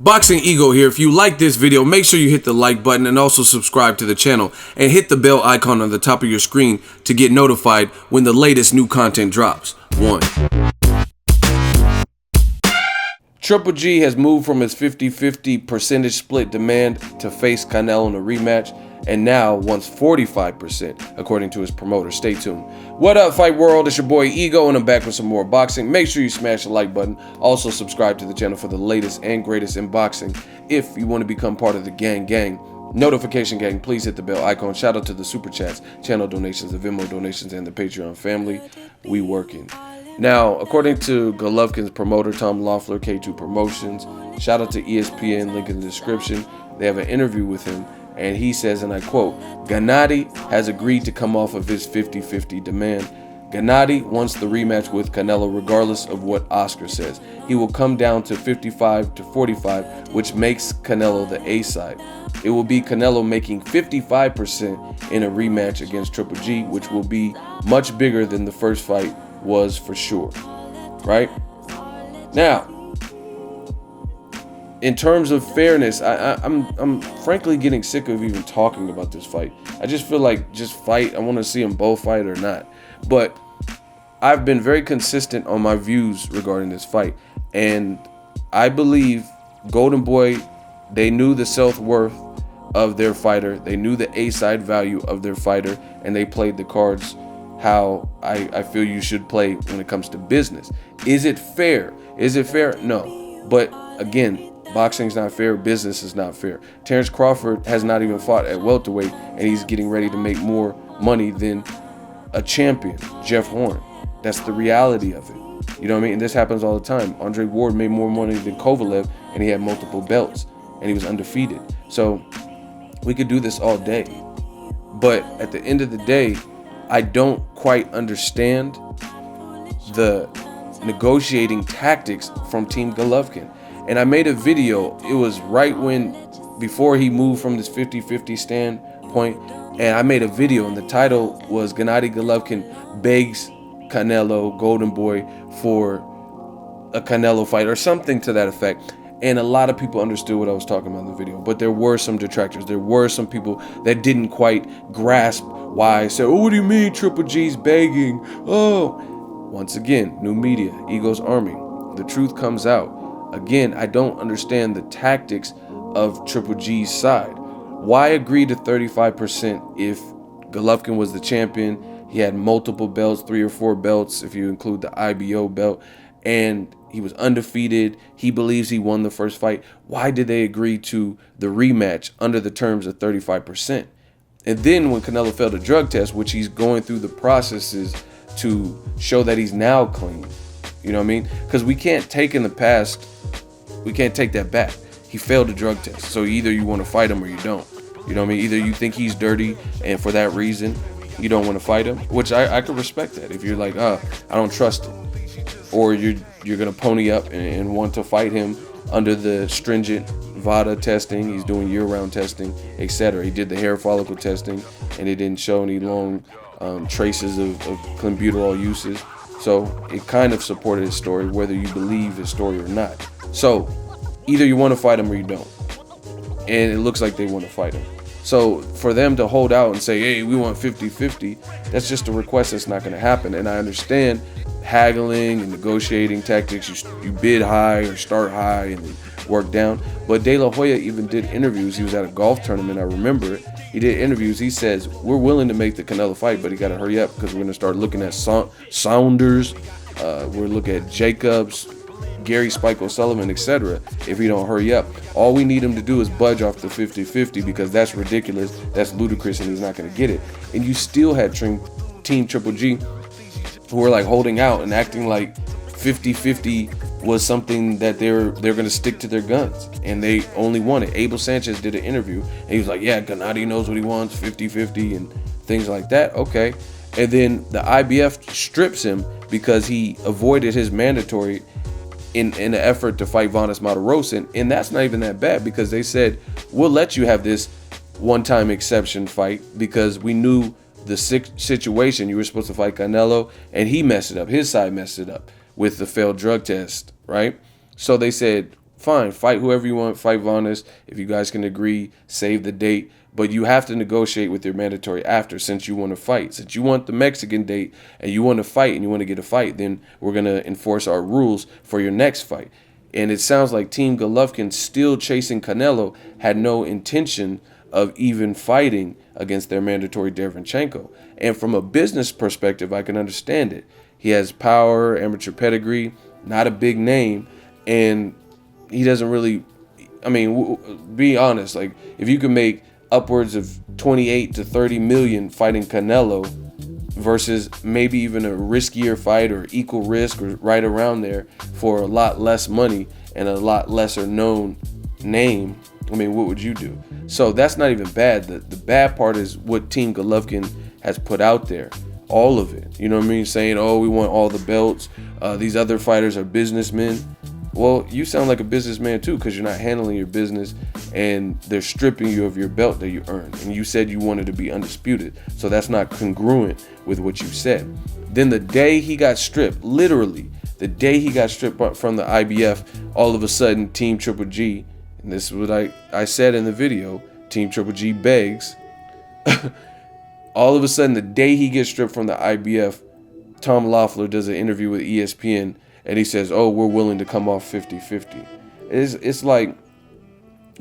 Boxing Ego here. If you like this video, make sure you hit the like button and also subscribe to the channel and hit the bell icon on the top of your screen to get notified when the latest new content drops. 1. Triple G has moved from his 50-50 percentage split demand to face Canelo in a rematch and now wants 45% according to his promoter. Stay tuned. What up, Fight World? It's your boy Ego and I'm back with some more boxing. Make sure you smash the like button. Also subscribe to the channel for the latest and greatest in boxing. If you want to become part of the gang, notification gang, please hit the bell icon. Shout out to the super chats, channel donations, the Venmo donations, and the Patreon family. We working. Now, according to Golovkin's promoter, Tom Loeffler, K2 Promotions, shout out to ESPN, link in the description. They have an interview with him, and he says, and I quote, Gennady has agreed to come off of his 50-50 demand. Gennady wants the rematch with Canelo regardless of what Oscar says. He will come down to 55-45, which makes Canelo the A side. It will be Canelo making 55% in a rematch against Triple G, which will be much bigger than the first fight was for sure, right? Now, in terms of fairness, I'm frankly getting sick of even talking about this fight. I just feel like just fight. I want to see them both fight or not. But I've been very consistent on my views regarding this fight, and I believe Golden Boy, they knew the self-worth of their fighter. They knew the A-side value of their fighter, and they played the cards how I feel you should play when it comes to business. Is it fair? Is it fair? No. But again, boxing's not fair. Business is not fair. Terrence Crawford has not even fought at welterweight, and he's getting ready to make more money than a champion, Jeff Horn. That's the reality of it. You know what I mean? And this happens all the time. Andre Ward made more money than Kovalev, and he had multiple belts, and he was undefeated. So we could do this all day. But at the end of the day, I don't quite understand the negotiating tactics from Team Golovkin. And I made a video. It was right before he moved from this 50-50 standpoint. And I made a video, and the title was Gennady Golovkin begs Canelo, Golden Boy, for a Canelo fight or something to that effect. And a lot of people understood what I was talking about in the video. But there were some detractors. There were some people that didn't quite grasp why I said, oh, what do you mean Triple G's begging? Oh, once again, new media, Ego's army. The truth comes out. Again, I don't understand the tactics of Triple G's side. Why agree to 35% if Golovkin was the champion? He had multiple belts, 3 or 4 belts if you include the IBO belt, and he was undefeated. He believes he won the first fight. Why did they agree to the rematch under the terms of 35%? And then when Canelo failed a drug test, which he's going through the processes to show that he's now clean, you know what I mean? Because we can't take in the past, we can't take that back. He failed a drug test. So either you want to fight him or you don't. You know what I mean? Either you think he's dirty and for that reason you don't want to fight him, which I could respect that. If you're like, I don't trust him. Or you're going to pony up and want to fight him under the stringent VADA testing. He's doing year-round testing, etc. He did the hair follicle testing, and it didn't show any long traces of clenbuterol usage. So it kind of supported his story, whether you believe his story or not. So either you want to fight him or you don't. And it looks like they want to fight him. So for them to hold out and say, hey, we want 50-50, that's just a request that's not going to happen. And I understand haggling and negotiating tactics. You bid high or start high and work down. But De La Hoya even did interviews. He was at a golf tournament, I remember it. He did interviews. He says, we're willing to make the Canelo fight, but he got to hurry up because we're going to start looking at Saunders. We're looking at Jacobs, Gary Spike O'Sullivan, etc. if he don't hurry up. All we need him to do is budge off the 50-50 because that's ridiculous, that's ludicrous, and he's not going to get it. And you still had Team Triple G who were like holding out and acting like 50-50 was something that they're going to stick to their guns, and they only wanted. Abel Sanchez did an interview, and he was like, yeah, Gennady knows what he wants, 50-50 and things like that. Okay. And then the IBF strips him because he avoided his mandatory in an effort to fight Vanes Matarosen, and that's not even that bad because they said, we'll let you have this one-time exception fight because we knew the situation. You were supposed to fight Canelo, and he messed it up. His side messed it up with the failed drug test, right? So they said, fine, fight whoever you want, fight Vanes. If you guys can agree, save the date. But you have to negotiate with your mandatory after, since you want to fight. Since you want the Mexican date and you want to fight and you want to get a fight, then we're going to enforce our rules for your next fight. And it sounds like Team Golovkin, still chasing Canelo, had no intention of even fighting against their mandatory Derevyanchenko. And from a business perspective, I can understand it. He has power, amateur pedigree, not a big name, and he doesn't really, I mean, be honest, like if you can make upwards of 28 to 30 million fighting Canelo versus maybe even a riskier fight or equal risk or right around there for a lot less money and a lot lesser known name, I mean, what would you do? So that's not even bad. The bad part is what Team Golovkin has put out there. All of it. You know what I mean? Saying, oh, we want all the belts. These other fighters are businessmen. Well, you sound like a businessman too, because you're not handling your business and they're stripping you of your belt that you earned. And you said you wanted to be undisputed. So that's not congruent with what you said. Then the day he got stripped, literally, the day he got stripped from the IBF, all of a sudden, Team Triple G, and this is what I said in the video, Team Triple G begs. All of a sudden, the day he gets stripped from the IBF, Tom Loeffler does an interview with ESPN, and he says, oh, we're willing to come off 50-50. It's like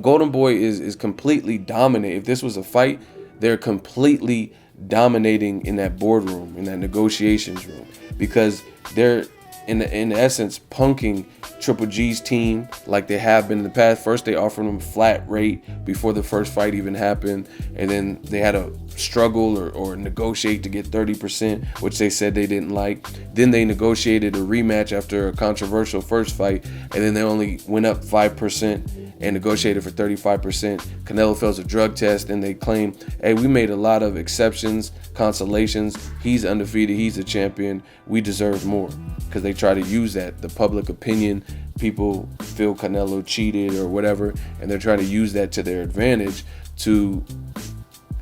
Golden Boy is completely dominant. If this was a fight, they're completely dominating in that boardroom, in that negotiations room, because they're in essence punking Triple G's team like they have been in the past. First, they offered him a flat rate before the first fight even happened, and then they had to struggle or negotiate to get 30%, which they said they didn't like. Then they negotiated a rematch after a controversial first fight, and then they only went up 5% and negotiated for 35%. Canelo fails a drug test, and they claim, hey, we made a lot of exceptions, consolations. He's undefeated. He's a champion. We deserve more, because they try to use that, the public opinion. People feel Canelo cheated or whatever, and they're trying to use that to their advantage to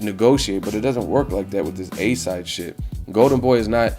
negotiate. But it doesn't work like that with this A-side shit. Golden Boy is not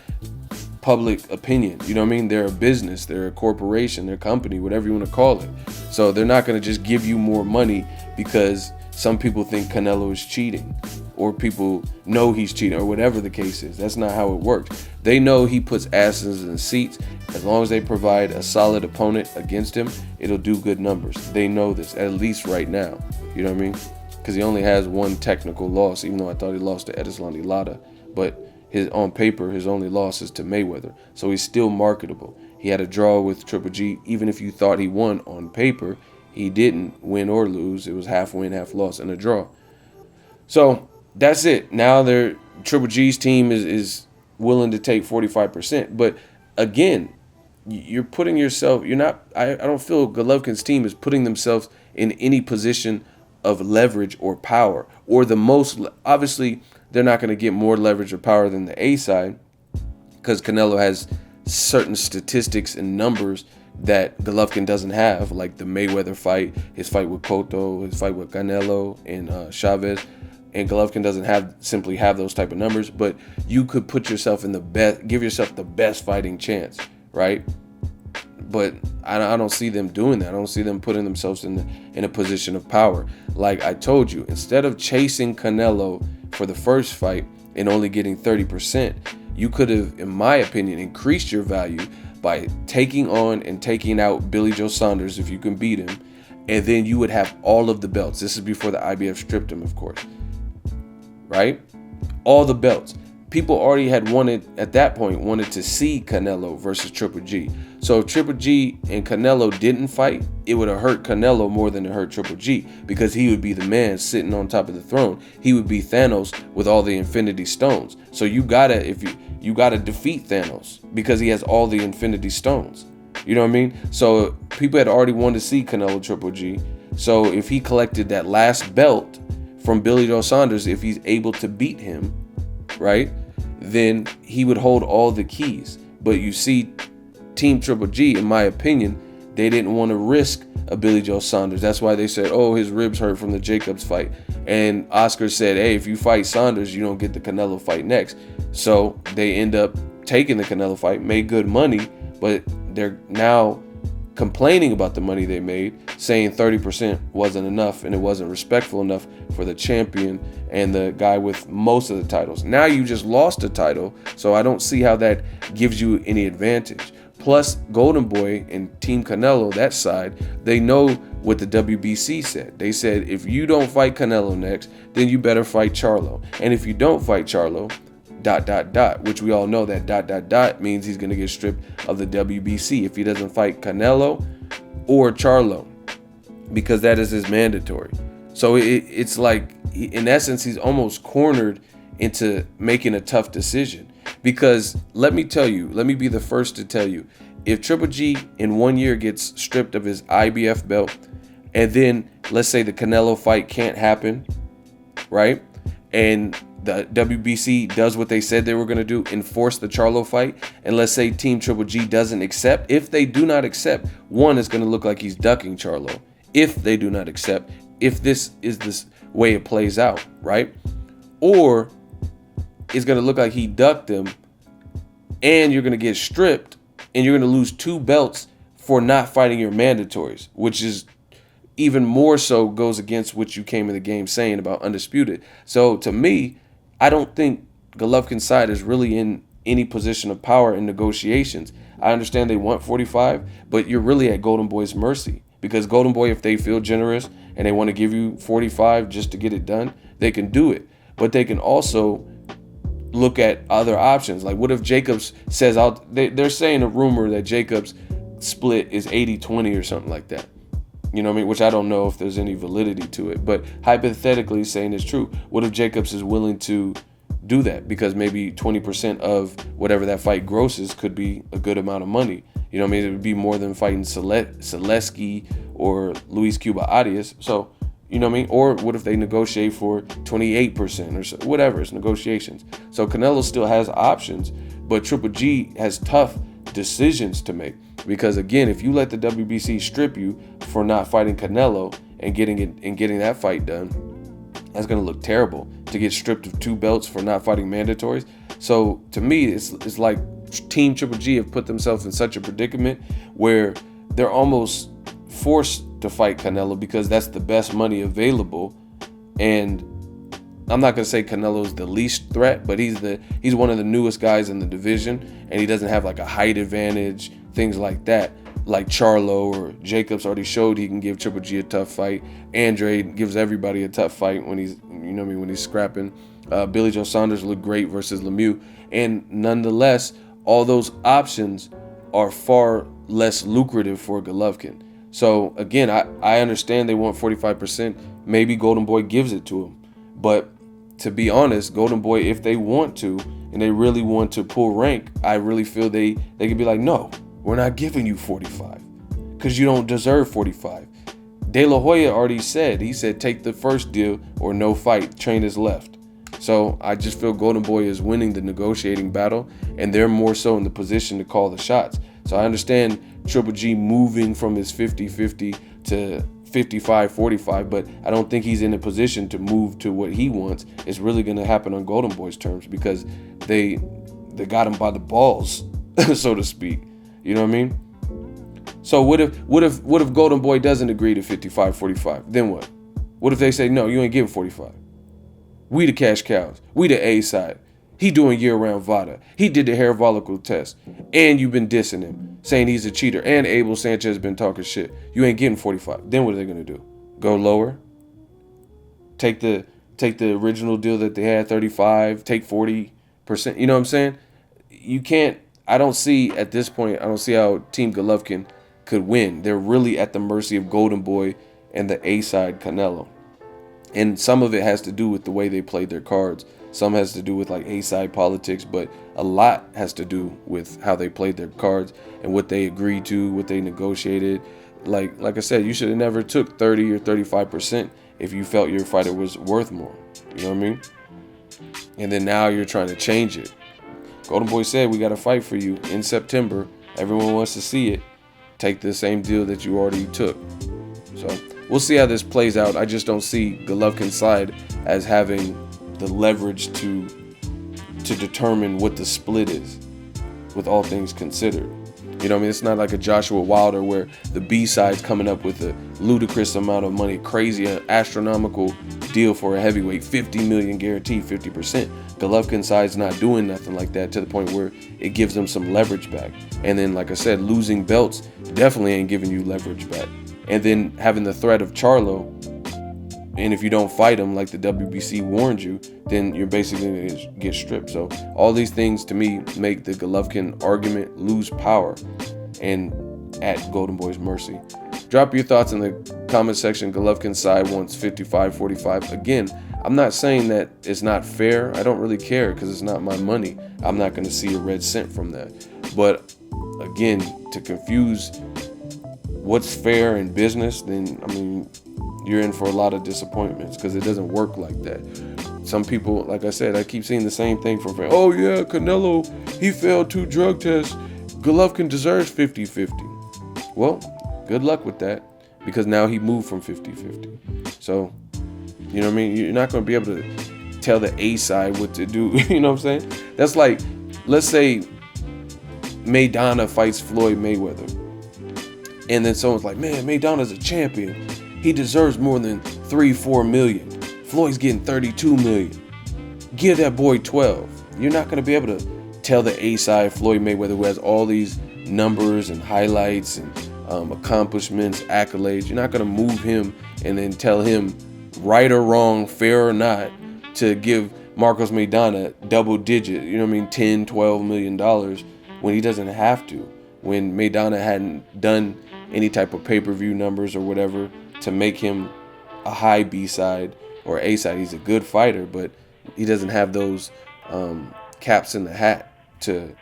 public opinion. You know what I mean? They're a business, they're a corporation, they're a company, whatever you want to call it. So they're not going to just give you more money because some people think Canelo is cheating, or people know he's cheating, or whatever the case is. That's not how it works. They know he puts asses in seats. As long as they provide a solid opponent against him, it'll do good numbers. They know this, at least right now. You know what I mean? Because he only has one technical loss, even though I thought he lost to Edeslandi Lara. But on paper, his only loss is to Mayweather. So he's still marketable. He had a draw with Triple G. Even if you thought he won on paper, he didn't win or lose. It was half win, half loss, and a draw. So that's it. Now Triple G's team is willing to take 45%. But again, you're putting yourself, I don't feel Golovkin's team is putting themselves in any position of leverage or power, or the most. Obviously, they're not going to get more leverage or power than the A side, because Canelo has certain statistics and numbers that Golovkin doesn't have, like the Mayweather fight, his fight with Cotto, his fight with Canelo and Chavez. And Golovkin doesn't simply have those type of numbers, but you could put yourself in the best, give yourself the best fighting chance, right? But I don't see them doing that. I don't see them putting themselves in a position of power. Like I told you, instead of chasing Canelo for the first fight and only getting 30%, you could have, in my opinion, increased your value by taking on and taking out Billy Joe Saunders if you can beat him, and then you would have all of the belts. This is before the IBF stripped him, of course. Right? All the belts. People already had wanted to see Canelo versus Triple G. So if Triple G and Canelo didn't fight, it would have hurt Canelo more than it hurt Triple G, because he would be the man sitting on top of the throne. He would be Thanos with all the Infinity Stones. So you gotta defeat Thanos, because he has all the Infinity Stones. You know what I mean? So people had already wanted to see Canelo Triple G. So if he collected that last belt from Billy Joe Saunders, if he's able to beat him, right, then he would hold all the keys. But you see, Team Triple G, in my opinion, they didn't want to risk a Billy Joe Saunders. That's why they said, oh, his ribs hurt from the Jacobs fight. And Oscar said, hey, if you fight Saunders, you don't get the Canelo fight next. So they end up taking the Canelo fight, made good money, but they're now complaining about the money they made, saying 30% wasn't enough and it wasn't respectful enough for the champion and the guy with most of the titles. Now you just lost a title, so I don't see how that gives you any advantage. Plus, Golden Boy and Team Canelo, that side, they know what the WBC said. They said, if you don't fight Canelo next, then you better fight Charlo. And if you don't fight Charlo, ... which we all know that ... means he's going to get stripped of the WBC if he doesn't fight Canelo or Charlo, because that is his mandatory. So it's like, in essence, he's almost cornered into making a tough decision. Because let me be the first to tell you, if Triple G in 1 year gets stripped of his IBF belt, and then let's say the Canelo fight can't happen, right? And the WBC does what they said they were going to do, enforce the Charlo fight, and let's say Team Triple G doesn't accept. If they do not accept, one, is going to look like he's ducking Charlo. If they do not accept, if this is this way it plays out, right? Or it's going to look like he ducked him, and you're going to get stripped, and you're going to lose 2 belts for not fighting your mandatories, which is even more so goes against what you came in the game saying about undisputed. So to me, I don't think Golovkin's side is really in any position of power in negotiations. I understand they want 45, but you're really at Golden Boy's mercy, because Golden Boy, if they feel generous and they want to give you 45 just to get it done, they can do it. But they can also look at other options. Like, what if Jacobs says, they're saying a rumor that Jacobs' split is 80-20 or something like that. You know what I mean? Which I don't know if there's any validity to it. But hypothetically saying it's true. What if Jacobs is willing to do that? Because maybe 20% of whatever that fight grosses could be a good amount of money. You know what I mean? It would be more than fighting Zaleski or Luis Cuba Arias. So, you know what I mean? Or what if they negotiate for 28% or so, whatever. It's negotiations. So Canelo still has options, but Triple G has tough decisions to make. Because again, if you let the WBC strip you for not fighting Canelo and getting that fight done, that's going to look terrible. To get stripped of 2 belts for not fighting mandatories. So to me, it's like Team Triple G have put themselves in such a predicament where they're almost forced to fight Canelo because that's the best money available. And I'm not going to say Canelo's the least threat, but he's one of the newest guys in the division, and he doesn't have like a height advantage, things like that. Like Charlo or Jacobs already showed he can give Triple G a tough fight. Andre gives everybody a tough fight when he's, you know what I mean, when he's scrapping. Billy Joe Saunders looked great versus Lemieux. And nonetheless, all those options are far less lucrative for Golovkin. So again, I understand they want 45%. Maybe Golden Boy gives it to him. But to be honest, Golden Boy, if they want to, and they really want to pull rank, I really feel they could be like, no, we're not giving you 45 because you don't deserve 45. De La Hoya already said, he said, take the first deal or no fight, train is left. So I just feel Golden Boy is winning the negotiating battle, and they're more so in the position to call the shots. So I understand Triple G moving from his 50-50 to 55-45, but I don't think he's in a position to move to what he wants. It's really going to happen on Golden Boy's terms because they got him by the balls, so to speak. You know what I mean? So what if Golden Boy doesn't agree to 55-45? Then what? What if they say, no, you ain't giving 45? We the cash cows. We the A side. He doing year-round VADA. He did the hair follicle test. And you've been dissing him, saying he's a cheater. And Abel Sanchez been talking shit. You ain't getting 45. Then what are they going to do? Go lower? Take the original deal that they had, 35, take 40%. You know what I'm saying? You can't, I don't see at this point, I don't see how Team Golovkin could win. They're really at the mercy of Golden Boy and the A-side Canelo. And some of it has to do with the way they played their cards. Some has to do with like A-side politics, but a lot has to do with how they played their cards and what they agreed to, what they negotiated. Like I said, you should have never took 30 or 35% if you felt your fighter was worth more. You know what I mean? And then now you're trying to change it. Golden Boy said, we got a fight for you in September. Everyone wants to see it. Take the same deal that you already took. So we'll see how this plays out. I just don't see Golovkin's side as having the leverage to determine what the split is, with all things considered. You know what I mean? It's not like a Joshua Wilder where the B-side's coming up with a ludicrous amount of money, crazy, astronomical deal for a heavyweight, 50 million guaranteed, 50%. Golovkin side's not doing nothing like that, to the point where it gives them some leverage back. And then, like I said, losing belts definitely ain't giving you leverage back. And then having the threat of Charlo, and if you don't fight him like the WBC warned you, then you're basically going to get stripped. So all these things to me make the Golovkin argument lose power and at Golden Boy's mercy. Drop your thoughts in the comment section. Golovkin's side wants 55-45. Again, I'm not saying that it's not fair. I don't really care because it's not my money. I'm not going to see a red cent from that. But again, to confuse what's fair in business, then I mean, you're in for a lot of disappointments, because it doesn't work like that. Some people, like I said, I keep seeing the same thing from fans. Oh yeah, Canelo, he failed 2 drug tests. Golovkin deserves 50-50. Well, good luck with that, because now he moved from 50-50. So, you know what I mean? You're not going to be able to tell the A side what to do. You know what I'm saying? That's like, let's say Maidana fights Floyd Mayweather, and then someone's like, man, Maidana's a champion. He deserves more than 3-4 million. Floyd's getting 32 million. Give that boy 12. You're not going to be able to tell the A side, Floyd Mayweather, who has all these numbers and highlights and accomplishments, accolades. You're not going to move him and then tell him, right or wrong, fair or not, to give Marcos Maidana double digit, you know what I mean, $10-12 million, when he doesn't have to. When Maidana hadn't done any type of pay-per-view numbers or whatever to make him a high B-side or A-side. He's a good fighter, but he doesn't have those caps in the hat to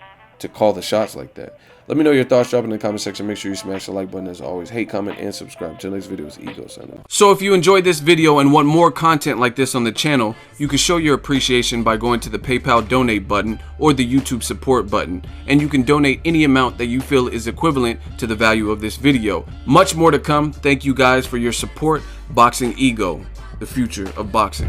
call the shots like that. Let me know your thoughts. Drop in the comment section. Make sure you smash the like button as always. Hate, comment, and subscribe. Till next video is Ego signing off. So if you enjoyed this video and want more content like this on the channel, you can show your appreciation by going to the PayPal donate button or the YouTube support button. And you can donate any amount that you feel is equivalent to the value of this video. Much more to come. Thank you guys for your support. Boxing Ego, the future of boxing.